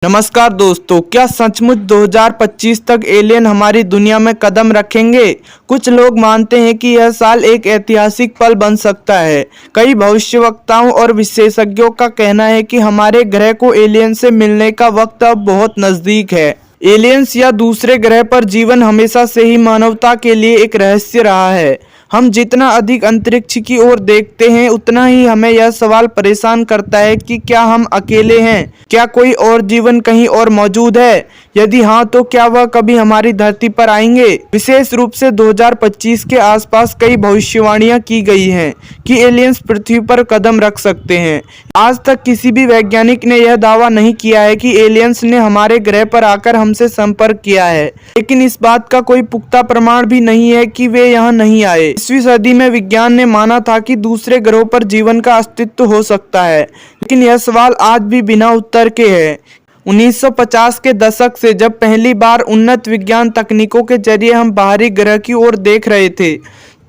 नमस्कार दोस्तों, क्या सचमुच 2025 तक एलियन हमारी दुनिया में कदम रखेंगे? कुछ लोग मानते हैं कि यह साल एक ऐतिहासिक पल बन सकता है। कई भविष्यवक्ताओं और विशेषज्ञों का कहना है कि हमारे ग्रह को एलियन से मिलने का वक्त अब बहुत नजदीक है। एलियंस या दूसरे ग्रह पर जीवन हमेशा से ही मानवता के लिए एक रहस्य रहा है। हम जितना अधिक अंतरिक्ष की ओर देखते हैं, उतना ही हमें यह सवाल परेशान करता है कि क्या हम अकेले हैं? क्या कोई और जीवन कहीं और मौजूद है? यदि हाँ, तो क्या वह कभी हमारी धरती पर आएंगे? विशेष रूप से 2025 के आसपास कई भविष्यवाणियां की गई हैं कि एलियंस पृथ्वी पर कदम रख सकते हैं। आज तक किसी भी वैज्ञानिक ने यह दावा नहीं किया है कि एलियंस ने हमारे ग्रह पर आकर हमसे संपर्क किया है, लेकिन इस बात का कोई पुख्ता प्रमाण भी नहीं है कि वे यहाँ नहीं आए। 20वीं सदी में विज्ञान ने माना था कि दूसरे ग्रहों पर जीवन का अस्तित्व हो सकता है, लेकिन यह सवाल आज भी बिना उत्तर के है। 1950 के दशक से जब पहली बार उन्नत विज्ञान तकनीकों के जरिए हम बाहरी ग्रह की ओर देख रहे थे,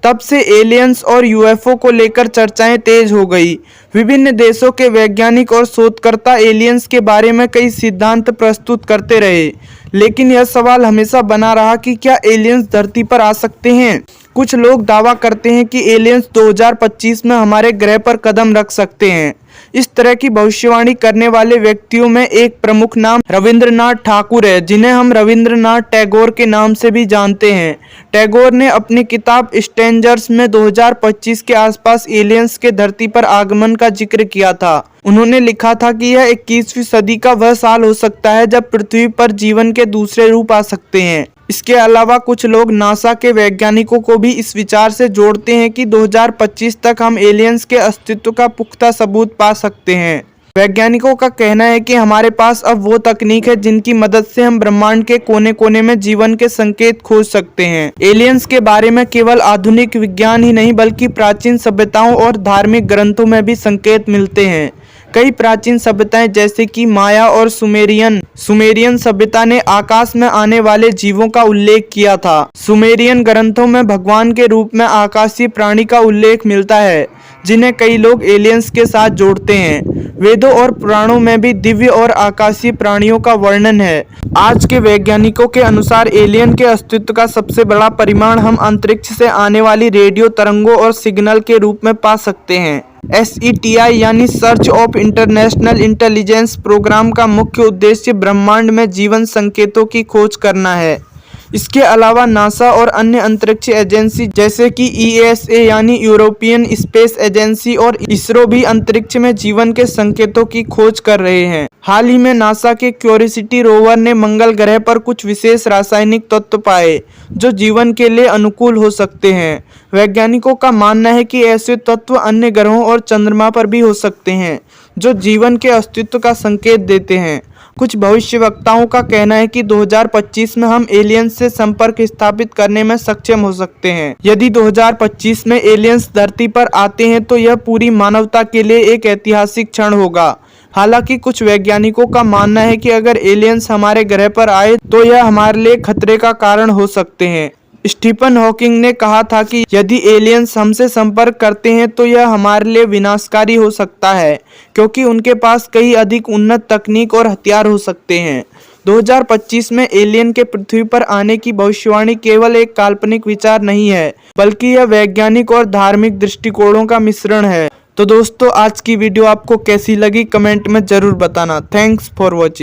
तब से एलियंस और यूएफओ को लेकर चर्चाएं तेज हो गई। विभिन्न देशों के वैज्ञानिक और शोधकर्ता एलियंस के बारे में कई सिद्धांत प्रस्तुत करते रहे, लेकिन यह सवाल हमेशा बना रहा कि क्या एलियंस धरती पर आ सकते हैं। कुछ लोग दावा करते हैं कि एलियंस 2025 में हमारे ग्रह पर कदम रख सकते हैं। इस तरह की भविष्यवाणी करने वाले व्यक्तियों में एक प्रमुख नाम रविंद्रनाथ ठाकुर है, जिन्हें हम रविंद्रनाथ टैगोर के नाम से भी जानते हैं। टैगोर ने अपनी किताब स्ट्रेंजर्स में 2025 के आसपास एलियंस के धरती पर आगमन का जिक्र किया था। उन्होंने लिखा था कि यह 21वीं सदी का वह साल हो सकता है जब पृथ्वी पर जीवन के दूसरे रूप आ सकते हैं। इसके अलावा कुछ लोग नासा के वैज्ञानिकों को भी इस विचार से जोड़ते हैं कि 2025 तक हम एलियंस के अस्तित्व का पुख्ता सबूत पा सकते हैं। वैज्ञानिकों का कहना है कि हमारे पास अब वो तकनीक है जिनकी मदद से हम ब्रह्मांड के कोने कोने में जीवन के संकेत खोज सकते हैं। एलियंस के बारे में केवल आधुनिक विज्ञान ही नहीं, बल्कि प्राचीन सभ्यताओं और धार्मिक ग्रंथों में भी संकेत मिलते हैं। कई प्राचीन सभ्यताएं जैसे कि माया और सुमेरियन सभ्यता ने आकाश में आने वाले जीवों का उल्लेख किया था। सुमेरियन ग्रंथों में भगवान के रूप में आकाशीय प्राणी का उल्लेख मिलता है, जिन्हें कई लोग एलियंस के साथ जोड़ते हैं। वेदों और पुराणों में भी दिव्य और आकाशीय प्राणियों का वर्णन है। आज के वैज्ञानिकों के अनुसार एलियन के अस्तित्व का सबसे बड़ा परिमाण हम अंतरिक्ष से आने वाली रेडियो तरंगों और सिग्नल के रूप में पा सकते हैं। SETI यानी search of international intelligence programme का मुख्य उद्देश्य ब्रह्मांड में जीवन संकेतों की खोज करना है। इसके अलावा नासा और अन्य अंतरिक्ष एजेंसी जैसे कि ESA यानी यूरोपियन स्पेस एजेंसी और इसरो भी अंतरिक्ष में जीवन के संकेतों की खोज कर रहे हैं। हाल ही में नासा के क्यूरियोसिटी रोवर ने मंगल ग्रह पर कुछ विशेष रासायनिक तत्व पाए जो जीवन के लिए अनुकूल हो सकते हैं। वैज्ञानिकों का मानना है कि ऐसे तत्व अन्य ग्रहों और चंद्रमा पर भी हो सकते हैं, जो जीवन के अस्तित्व का संकेत देते हैं। कुछ भविष्यवक्ताओं का कहना है कि 2025 में हम एलियंस से संपर्क स्थापित करने में सक्षम हो सकते हैं। यदि 2025 में एलियंस धरती पर आते हैं तो यह पूरी मानवता के लिए एक ऐतिहासिक क्षण होगा। हालांकि कुछ वैज्ञानिकों का मानना है कि अगर एलियंस हमारे ग्रह पर आए तो यह हमारे लिए खतरे का कारण हो सकते हैं। स्टीफन हॉकिंग ने कहा था कि यदि एलियंस हमसे संपर्क करते हैं तो यह हमारे लिए विनाशकारी हो सकता है, क्योंकि उनके पास कई अधिक उन्नत तकनीक और हथियार हो सकते हैं। 2025 में एलियन के पृथ्वी पर आने की भविष्यवाणी केवल एक काल्पनिक विचार नहीं है, बल्कि यह वैज्ञानिक और धार्मिक दृष्टिकोणों का मिश्रण है। तो दोस्तों, आज की वीडियो आपको कैसी लगी कमेंट में जरूर बताना। Thanks for watching.